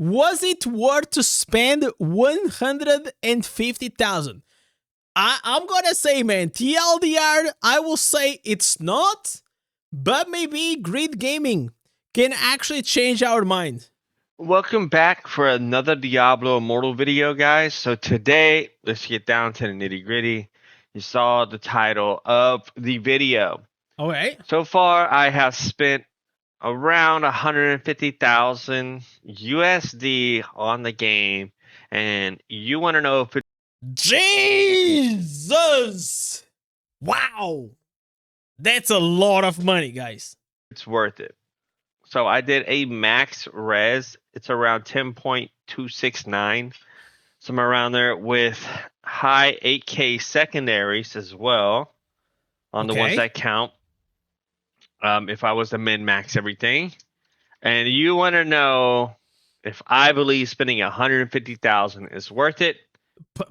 Was it worth to spend 150,000? I'm gonna say, man, TLDR, I will say it's not, but maybe Grid Gaming can actually change our mind. Welcome back for another Diablo Immortal video, guys. So today, let's get down to the nitty gritty. You saw the title of the video. All right. So far, I have spent around 150,000 USD on the game, and you want to know if Jesus! Wow! That's a lot of money, guys. it's worth it. So I did a max res. It's around 10.269, somewhere around there, with high 8K secondaries as well on the ones Okay. that count. If I was to min max everything, and you want to know if I believe spending 150,000 is worth it,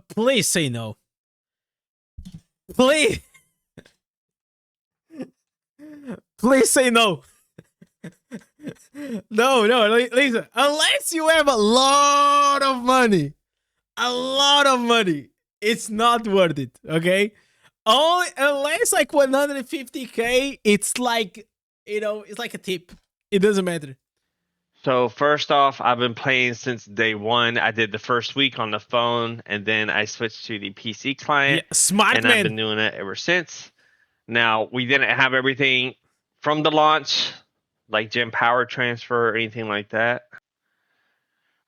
Please say no. Please. Please say no. No, listen. Unless you have a lot of money, it's not worth it. Okay. Only unless like 150K, it's like, it's like a tip. It doesn't matter. So first off, I've been playing since day one. I did the first week on the phone, and then I switched to the PC client. Yeah, smart and man. I've been doing it ever since. Now, we didn't have everything from the launch, like gem power transfer or anything like that.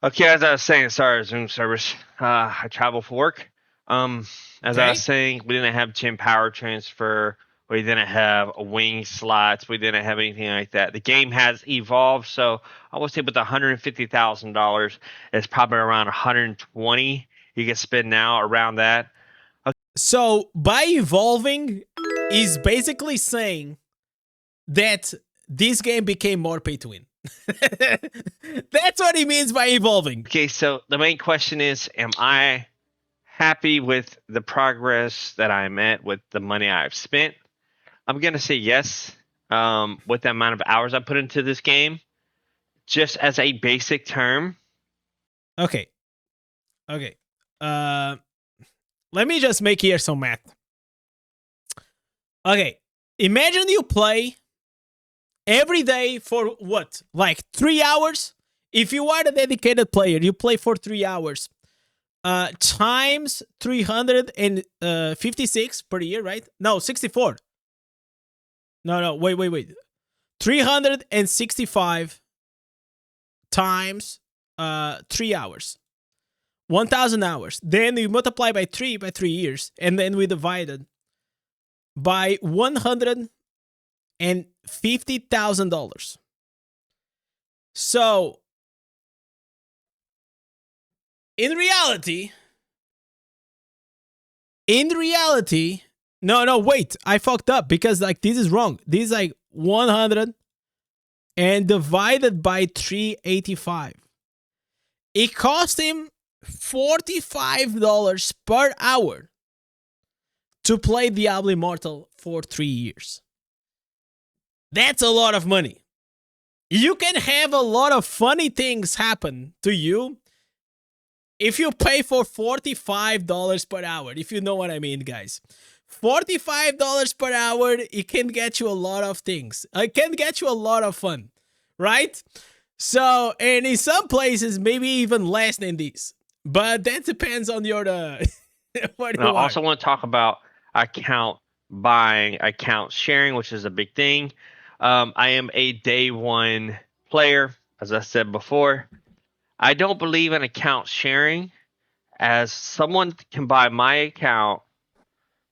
Okay, as I was saying, sorry, Zoom service. I travel for work. As I was saying, we didn't have gem power transfer. We didn't have wing slots. We didn't have anything like that. The game has evolved, so I would say with $150,000, it's probably around 120 you can spend now around that. So by evolving is basically saying that this game became more pay to win. That's what he means by evolving. Okay, so the main question is, am I happy with the progress that I'm at with the money I've spent? I'm going to say yes, with the amount of hours I put into this game, just as a basic term. Okay. Let me just make here some math. Okay. Imagine you play every day for what? Like 3 hours? If you are a dedicated player, you play for 3 hours. Times 356 per year, right? No, 64. No, wait. 365 times 3 hours. 1,000 hours. Then we multiply by 3 years, and then we divide it by $150,000. So, in reality, no, wait, I fucked up because like this is wrong. This is like 100 and divided by 385. It cost him $45 per hour to play Diablo Immortal for 3 years. That's a lot of money. You can have a lot of funny things happen to you if you pay for $45 per hour, if you know what I mean, guys. $45 per hour, it can get you a lot of things. It can get you a lot of fun, right? So, and in some places, maybe even less than this. But that depends on your what you I are. also want to talk about account buying, account sharing, which is a big thing. I am a day one player, as I said before. I don't believe in account sharing, as someone can buy my account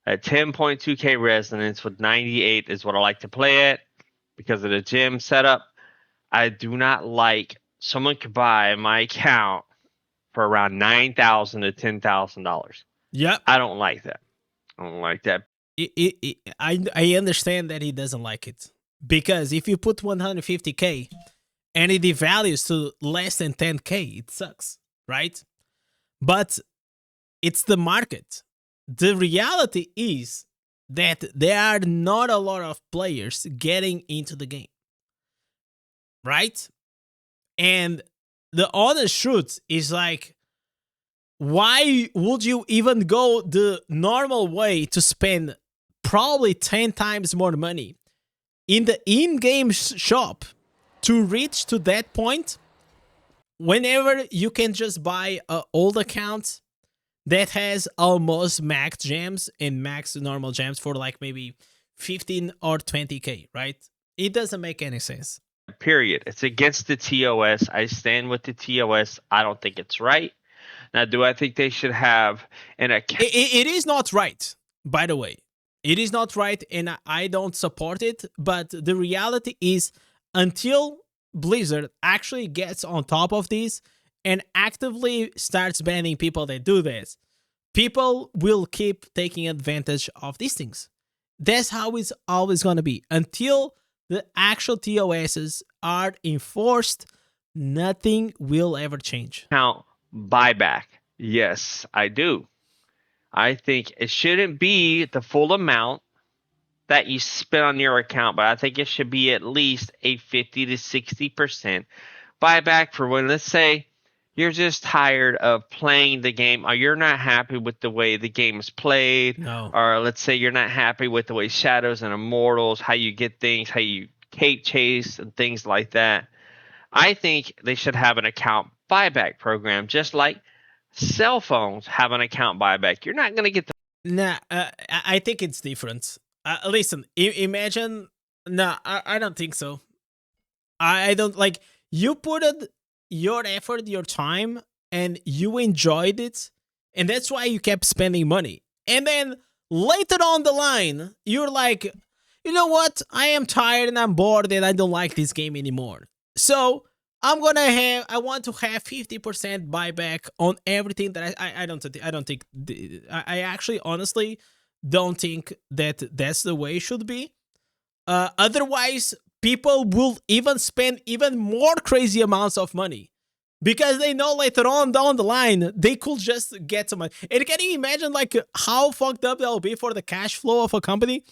at 10.2K resonance with 98 is what I like to play at because of the gym setup. I do not like someone could buy my account for around $9,000 to $10,000. Yep. I don't like that. I don't like that. I understand that he doesn't like it, because if you put 150K and it devalues to less than 10K, it sucks, right? But it's the market. The reality is that there are not a lot of players getting into the game, right? And the honest truth is like, why would you even go the normal way to spend probably 10 times more money in the in-game shop to reach to that point whenever you can just buy an old account that has almost max gems and max normal gems for like maybe 15 or 20k, right? It doesn't make any sense. Period. It's against the TOS. I stand with the TOS. I don't think it's right. Now, do I think they should have an account? It is not right, by the way. It is not right, and I don't support it. But the reality is, until Blizzard actually gets on top of this and actively starts banning people that do this, people will keep taking advantage of these things. That's how it's always going to be. Until the actual TOSs are enforced, nothing will ever change. Account buyback. Yes, I do. I think it shouldn't be the full amount that you spend on your account, but I think it should be at least a 50 to 60% buyback for when, let's say, you're just tired of playing the game, or you're not happy with the way the game is played, No. or let's say you're not happy with the way Shadows and Immortals, how you get things, how you cape chase and things like that. I think they should have an account buyback program, just like cell phones have an account buyback. You're not going to get the Nah, I think it's different. Listen, imagine. Nah, I don't think so. I don't like, you put it, your effort, your time, and you enjoyed it, and that's why you kept spending money. And then later on the line, you're like, you know what? I am tired and I'm bored and I don't like this game anymore. So I want to have 50% buyback on everything that I don't think I actually honestly don't think that that's the way it should be. Otherwise, people will even spend even more crazy amounts of money because they know later on down the line they could just get some money. And can you imagine like how fucked up that'll be for the cash flow of a company?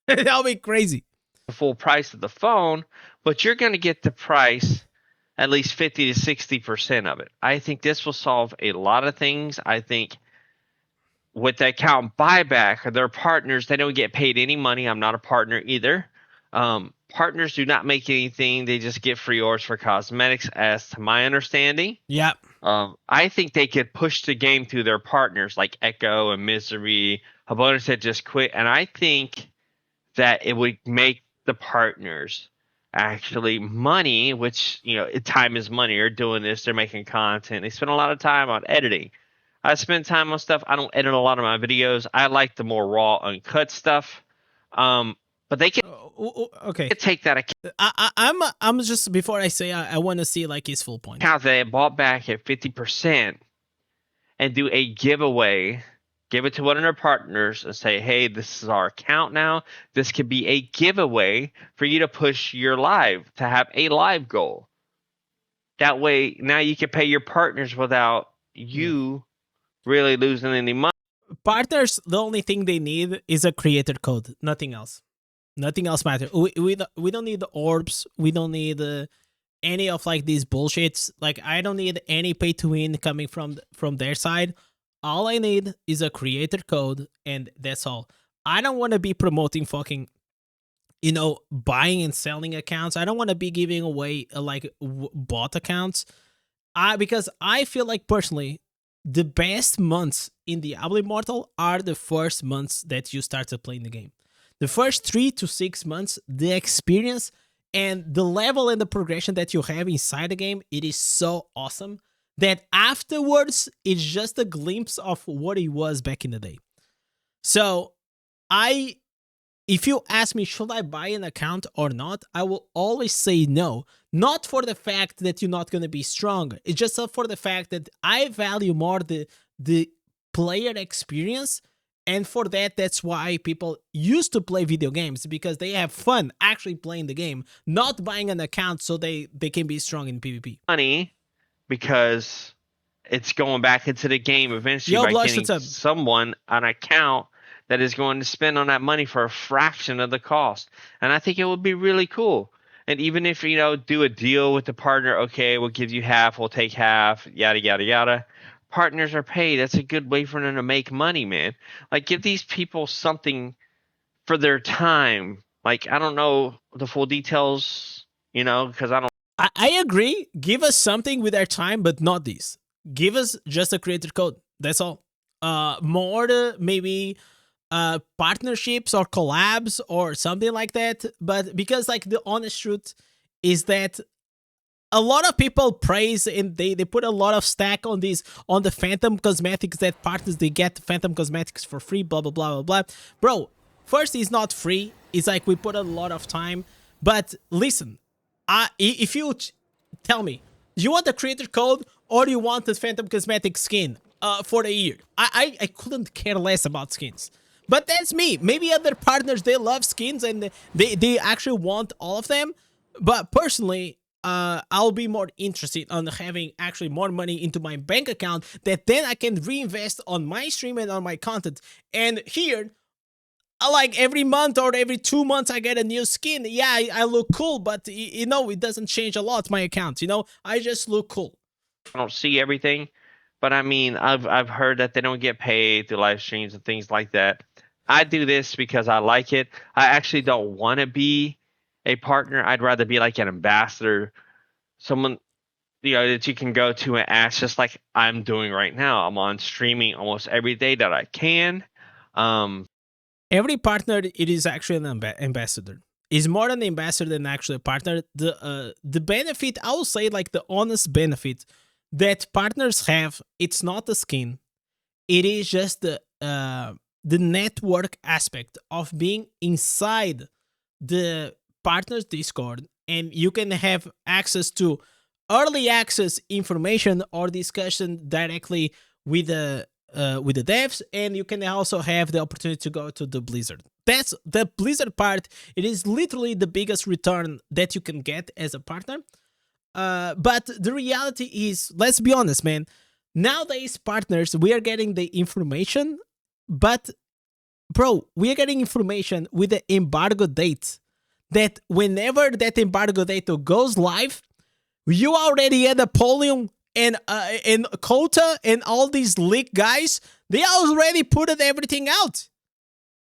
That'll be crazy. full price of the phone, but you're going to get the price at least 50 to 60% of it. I think this will solve a lot of things. I think with the account buyback, their partners, they don't get paid any money. I'm not a partner either. Partners do not make anything. They just get free orders for cosmetics, as to my understanding. Yeah. I think they could push the game through their partners like Echo and Misery. Habona said just quit. And I think that it would make the partners actually money, which, you know, time is money. They're doing this. They're making content. They spend a lot of time on editing. I spend time on stuff. I don't edit a lot of my videos. I like the more raw, uncut stuff. But they can Okay. take that I'm just, before I say, I want to see like his full point. account that they bought back at 50% and do a giveaway. Give it to one of their partners and say, hey, this is our account now. This could be a giveaway for you to push your live, to have a live goal. That way, now you can pay your partners without you really losing any money. Partners, the only thing they need is a creator code. Nothing else. Nothing else matters. We don't need the orbs. We don't need any of like these bullshits. Like, I don't need any pay to win coming from their side. All I need is a creator code, and that's all. I don't want to be promoting fucking, you know, buying and selling accounts. I don't want to be giving away like bot accounts. Because I feel like personally, the best months in Diablo Immortal are the first months that you started playing the game. The first 3 to 6 months, the experience and the level and the progression that you have inside the game, it is so awesome that afterwards, it's just a glimpse of what it was back in the day. So, if you ask me, should I buy an account or not, I will always say no. Not for the fact that you're not going to be stronger. It's just for the fact that I value more the player experience. And for that, that's why people used to play video games, because they have fun actually playing the game, not buying an account so they can be strong in PvP. Money, because it's going back into the game eventually. Yo, by Blush, getting someone an account that is going to spend on that money for a fraction of the cost. And I think it would be really cool. And even if, do a deal with the partner, okay, we'll give you half, we'll take half, yada, yada, yada. Partners are paid. That's a good way for them to make money, man. Like, give these people something for their time. Like, I don't know the full details, because I don't. I agree. Give us something with our time, but not this. Give us just a creator code. That's all. More maybe partnerships or collabs or something like that. But because like the honest truth is that a lot of people praise and they put a lot of stack on these on the Phantom cosmetics that partners they get Phantom cosmetics for free, blah blah blah blah blah. Bro, first it's not free. It's like we put a lot of time. But listen, if you tell me, you want the creator code or do you want the Phantom cosmetic skin for the year? I couldn't care less about skins. But that's me. Maybe other partners they love skins and they actually want all of them. But personally, I'll be more interested on having actually more money into my bank account that then I can reinvest on my stream and on my content. And here, like every month or every 2 months, I get a new skin. Yeah, I look cool, but it doesn't change a lot my account. I just look cool. I don't see everything, but I mean, I've heard that they don't get paid through live streams and things like that. I do this because I like it. I actually don't want to be a partner. I'd rather be like an ambassador, someone that you can go to and ask, just like I'm doing right now. I'm on streaming almost every day that I can. Every partner it is actually an ambassador. Is more an ambassador than actually a partner. The benefit I will say like the honest benefit that partners have, it's not the skin. It is just the network aspect of being inside the partners Discord, and you can have access to early access information or discussion directly with the devs, and you can also have the opportunity to go to the Blizzard. That's the Blizzard part. It is literally the biggest return that you can get as a partner. But the reality is, let's be honest, man. Nowadays, partners, we are getting the information, but bro, we are getting information with the embargo date. That whenever that embargo date goes live, you already had Napoleon and Kota and all these leak guys. They already put everything out.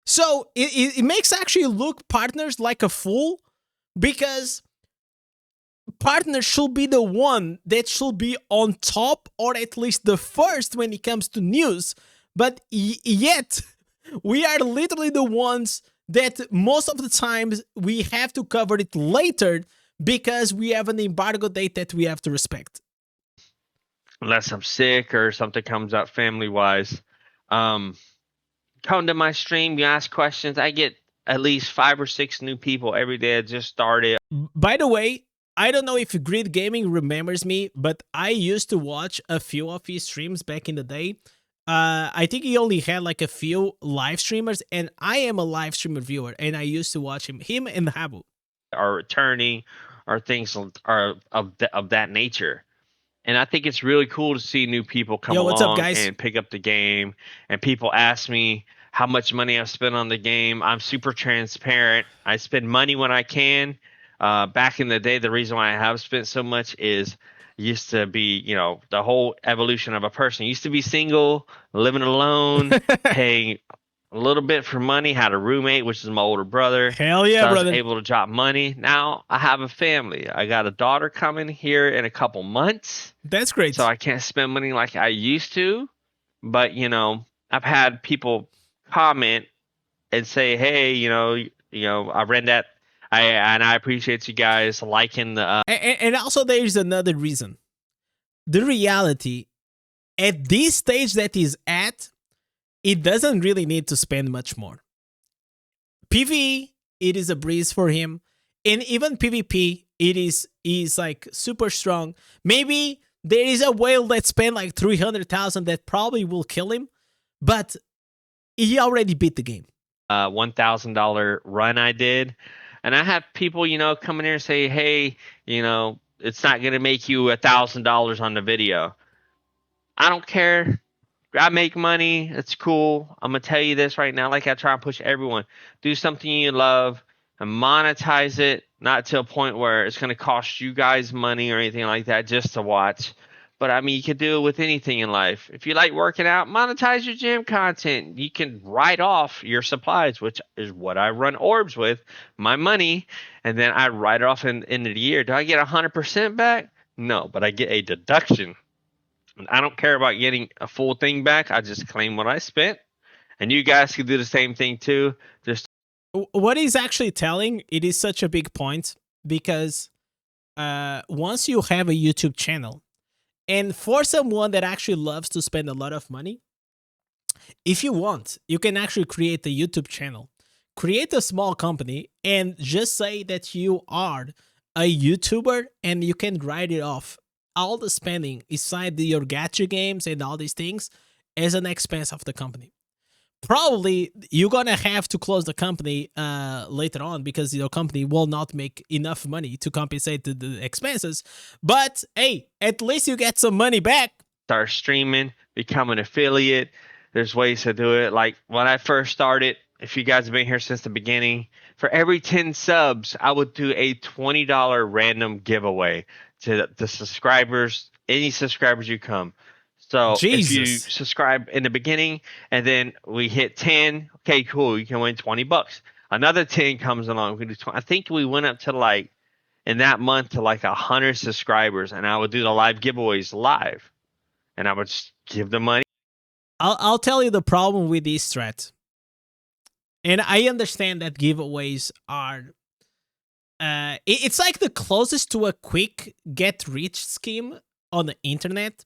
So it makes actually look partners like a fool because partners should be the one that should be on top or at least the first when it comes to news. But yet, we are literally the ones that most of the times we have to cover it later because we have an embargo date that we have to respect. Unless I'm sick or something comes up family wise. Come to my stream, you ask questions. I get at least 5 or 6 new people every day that just started. By the way, I don't know if Grid Gaming remembers me, but I used to watch a few of his streams back in the day. I think he only had like a few live streamers, and I am a live streamer viewer, and I used to watch him and Habu. Are returning, or things are of that nature. And I think it's really cool to see new people come what's up, along guys? and pick up the game. And people ask me how much money I've spent on the game. I'm super transparent. I spend money when I can. Back in the day, the reason why I have spent so much is used to be, the whole evolution of a person. Used to be single, living alone, paying a little bit for money, had a roommate, which is my older brother. Hell yeah, so I was brother. able to drop money. Now I have a family. I got a daughter coming here in a couple months. That's great. So I can't spend money like I used to. But, I've had people comment and say, hey, I read that. I appreciate you guys liking the. And also, there's another reason. The reality at this stage that he's at, it doesn't really need to spend much more. PvE, it is a breeze for him. And even PvP, it is like super strong. Maybe there is a whale that spent like 300,000 that probably will kill him, but he already beat the game. $1,000 run I did. And I have people, come in here and say, hey, it's not going to make you $1,000 on the video. I don't care. I make money. It's cool. I'm going to tell you this right now. Like I try and push everyone. Do something you love and monetize it. not to a point where it's going to cost you guys money or anything like that just to watch. But I mean, you can do it with anything in life. If you like working out, monetize your gym content. You can write off your supplies, which is what I run orbs with, my money, and then I write it off in the end of the year. Do I get 100% back? No, but I get a deduction. I don't care about getting a full thing back. I just claim what I spent. And you guys can do the same thing too. Just What he's actually telling, it is such a big point because once you have a YouTube channel, and for someone that actually loves to spend a lot of money, if you want, you can actually create a YouTube channel, create a small company, and just say that you are a YouTuber and you can write it off. All the spending inside your gacha games and all these things as an expense of the company. Probably you're gonna have to close the company later on because your company will not make enough money to compensate the expenses. But hey, at least you get some money back. start streaming, become an affiliate. There's ways to do it. Like when I first started, if you guys have been here since the beginning, for every 10 subs, I would do a $20 random giveaway to the subscribers, any subscribers you come. So if you Jesus. subscribe in the beginning and then we hit 10, okay, cool, you can win $20. Another 10 comes along. We do 20. I think we went up to like in that month to like 100 subscribers, and I would do the live giveaways live, and I would just give the money. I'll tell you the problem with this threat. And I understand that giveaways are it's like the closest to a quick get rich scheme on the internet.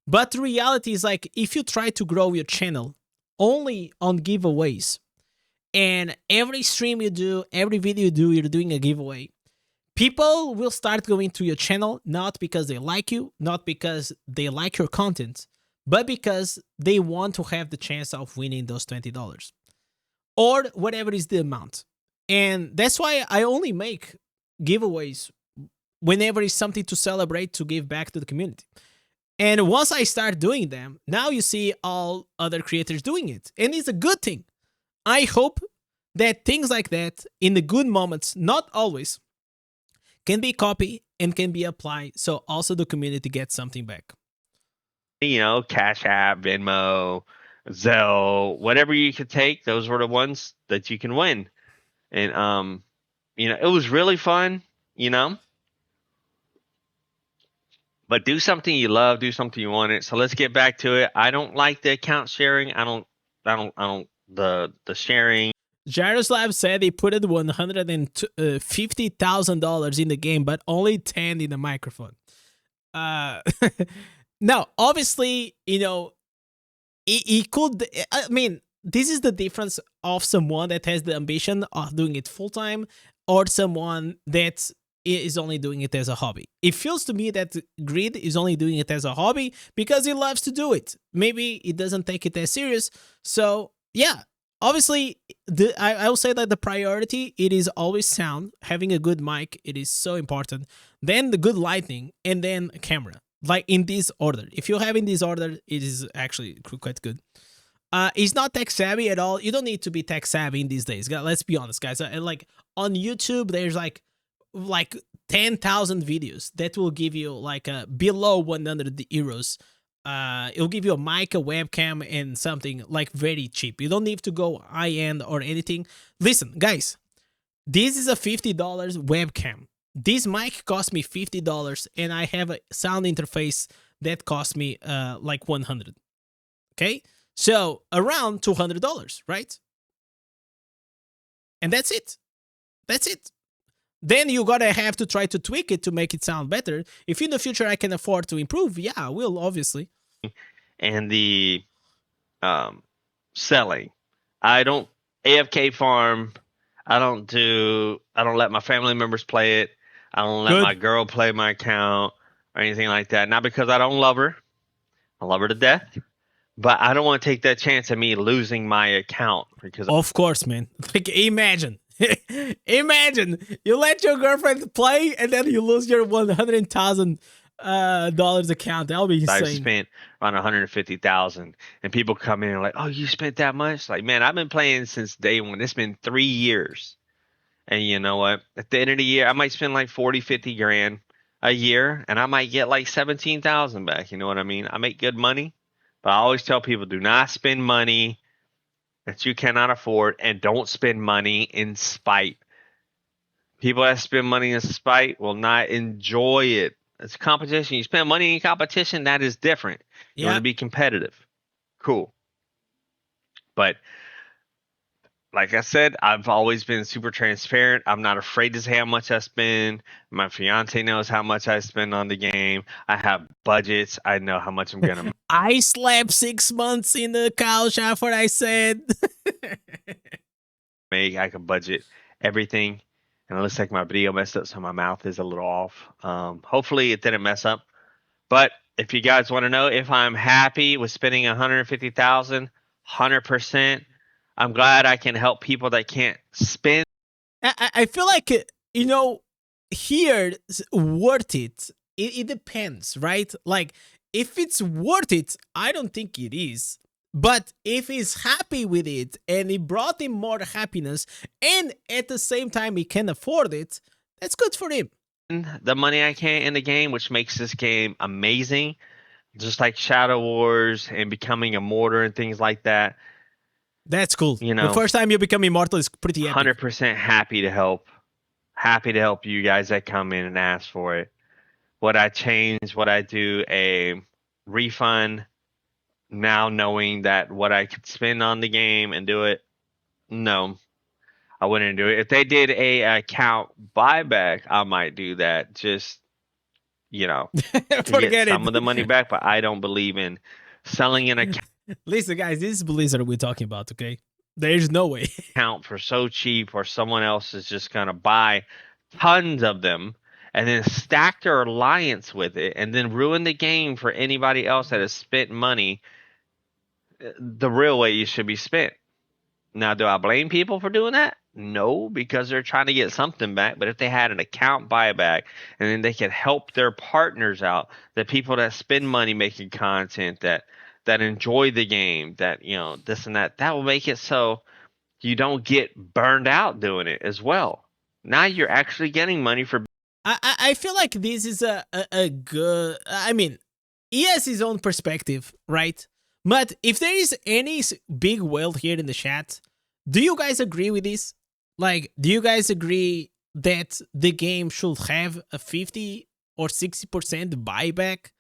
But the reality is, like, if you try to grow your channel only on giveaways, and every stream you do, every video you do, you're doing a giveaway, people will start going to your channel not because they like you, not because they like your content, but because they want to have the chance of winning those $20 or whatever is the amount. And that's why I only make giveaways whenever it's something to celebrate, to give back to the community. And once I start doing them, now you see all other creators doing it. And it's a good thing. I hope that things like that, in the good moments, not always, can be copied and can be applied so also the community gets something back. You know, Cash App, Venmo, Zelle, whatever you could take, those were the ones that you can win. And you know, it was really fun, you know. But do something you love, do something you wanted. So let's get back to it. I don't like the account sharing. I don't the sharing. Jaroslav said he put $150,000 in the game, but only 10 in the microphone. Now, obviously, you know, he could. I mean, this is the difference of someone that has the ambition of doing it full time or someone that is only doing it as a hobby. It feels to me that Grid is only doing it as a hobby because he loves to do it. Maybe he doesn't take it as serious. So yeah, obviously, I will say that the priority, it is always sound. Having a good mic, it is so important. Then the good lighting, and then a camera. Like in this order. If you have in this order, it is actually quite good. It's not tech savvy at all. You don't need to be tech savvy in these days. Let's be honest, guys. Like on YouTube, there's like 10,000 videos that will give you like below 100 euros. It'll give you a mic, a webcam, and something like very cheap. You don't need to go high end or anything. Listen, guys, this is a $50 webcam. This mic cost me $50, and I have a sound interface that cost me like 100. Okay, so around $200, right? And that's it. That's it. Then you gotta have to try to tweak it to make it sound better. If in the future I can afford to improve, yeah, I will, obviously. And the selling. I don't AFK farm. I don't let my family members play it. I don't let my girl play my account or anything like that. Not because I don't love her. I love her to death. But I don't want to take that chance of me losing my account because of course, man. Like imagine you let your girlfriend play and then you lose your $100,000 account. That'll be insane. I've spent around 150,000, and people come in and like, "Oh, you spent that much?" Like, man, I've been playing since day one. It's been 3 years, And you know what? At the end of the year, I might spend like 40, 50 grand a year and I might get like 17,000 back. You know what I mean? I make good money, but I always tell people do not spend money that you cannot afford and don't spend money in spite. People that spend money in spite will not enjoy it. It's competition. You spend money in competition, that is different. You want Yeah. to be competitive. Cool. But like I said, I've always been super transparent. I'm not afraid to say how much I spend. My fiance knows how much I spend on the game. I have budgets. I know how much I'm gonna I slept 6 months in the couch after I said. make. I can budget everything. And it looks like my video messed up, so my mouth is a little off. Hopefully it didn't mess up. But if you guys want to know if I'm happy with spending 150,000, 100%, I'm glad I can help people that can't spend. I feel like, you know, here, worth it. It depends, right? Like, if it's worth it, I don't think it is. But if he's happy with it and it brought him more happiness and at the same time he can afford it, that's good for him. The money I can in the game, which makes this game amazing, just like Shadow Wars and becoming immortal and things like that. That's cool. You The know, first time you become immortal is pretty epic. 100% happy to help. Happy to help you guys that come in and ask for it. Would I change? Would I do a refund now knowing that what I could spend on the game and do it? No, I wouldn't do it. If they did a account buyback, I might do that. Just, you know, to get Forget some it. of the money back, but I don't believe in selling an Listen, guys, this is Blizzard we're talking about, okay? There's no way. account for so cheap or someone else is just going to buy tons of them and then stack their alliance with it and then ruin the game for anybody else that has spent money the real way you should be spent. Now, do I blame people for doing that? No, because they're trying to get something back. But if they had an account buyback and then they could help their partners out, the people that spend money making content, that enjoy the game, that this and that, that will make it so you don't get burned out doing it as well. Now you're actually getting money for. I feel like this is a good. I mean, he has his own perspective, right? But if there is any big whale here in the chat, do you guys agree with this? Like, do you guys agree that the game should have a 50 or 60% buyback?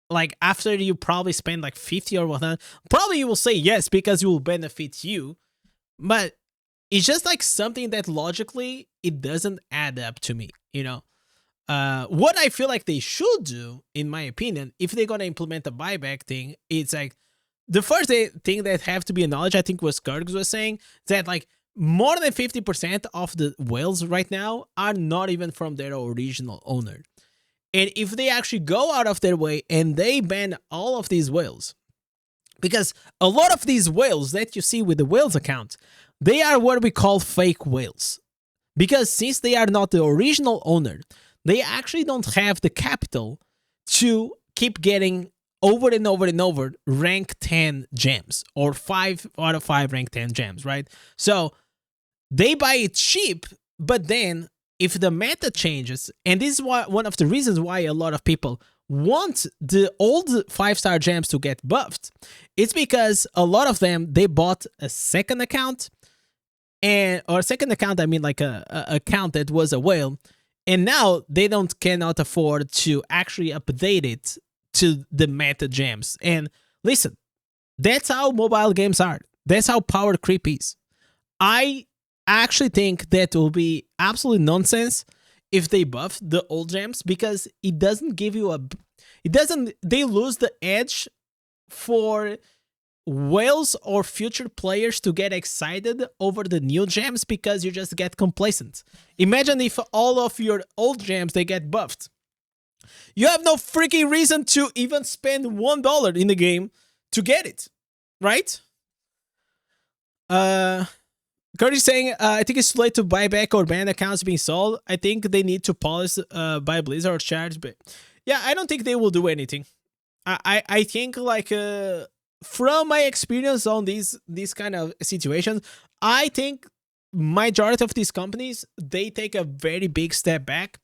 Like, after you probably spend like 50 or whatnot, probably you will say yes because it will benefit you. But it's just like something that logically it doesn't add up to me, you know? What I feel like they should do, in my opinion, if they're gonna implement a buyback thing, it's like the first thing that have to be acknowledged, I think was Kurgs was saying, that like more than 50% of the whales right now are not even from their original owner. And if they actually go out of their way and they ban all of these whales, because a lot of these whales that you see with the whales account, they are what we call fake whales. Because since they are not the original owner, they actually don't have the capital to keep getting over and over and over rank 10 gems or 5 out of 5 rank 10 gems, right? So they buy it cheap, but then if the meta changes, and this is one of the reasons why a lot of people want the old 5-star gems to get buffed, it's because a lot of them, they bought a second account, or a second account, I mean like a account that was a whale, and now they cannot afford to actually update it to the meta gems. And listen, that's how mobile games are. That's how power creep is. I actually think that will be absolute nonsense if they buff the old gems, because it doesn't give you they lose the edge for whales or future players to get excited over the new gems, because you just get complacent. Imagine if all of your old gems, they get buffed. You have no freaking reason to even spend $1 in the game to get it, right? Curtis saying, I think it's too late to buy back or ban accounts being sold. I think they need to polish by Blizzard or charge. But yeah, I don't think they will do anything. I think like from my experience on these kind of situations, I think majority of these companies, they take a very big step back,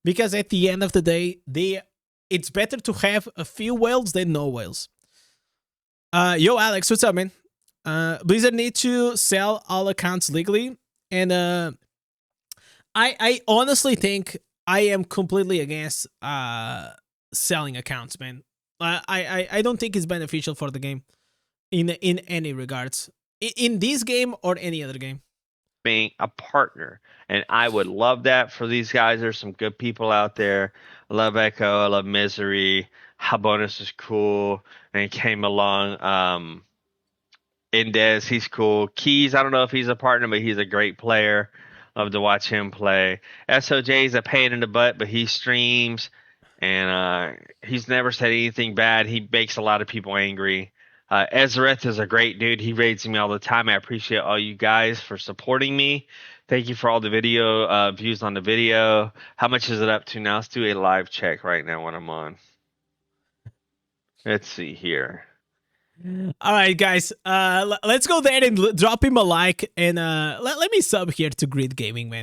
because at the end of the day, it's better to have a few whales than no whales. Yo, Alex, what's up, man? Blizzard need to sell all accounts legally, and I honestly think I am completely against selling accounts, man. I don't think it's beneficial for the game in any regards, in this game or any other game. Being a partner, and I would love that for these guys. There's some good people out there. I love Echo. I love Misery. Habonus is cool, and he came along. Indez, he's cool. Keys, I don't know if he's a partner, but he's a great player. Love to watch him play. SOJ is a pain in the butt, but he streams, and he's never said anything bad. He makes a lot of people angry. Ezreth is a great dude. He raids me all the time. I appreciate all you guys for supporting me. Thank you for all the video views on the video. How much is it up to now? Let's do a live check right now when I'm on. Let's see here. All right, guys. Let's go there and drop him a like, and let me sub here to Grid Gaming, man.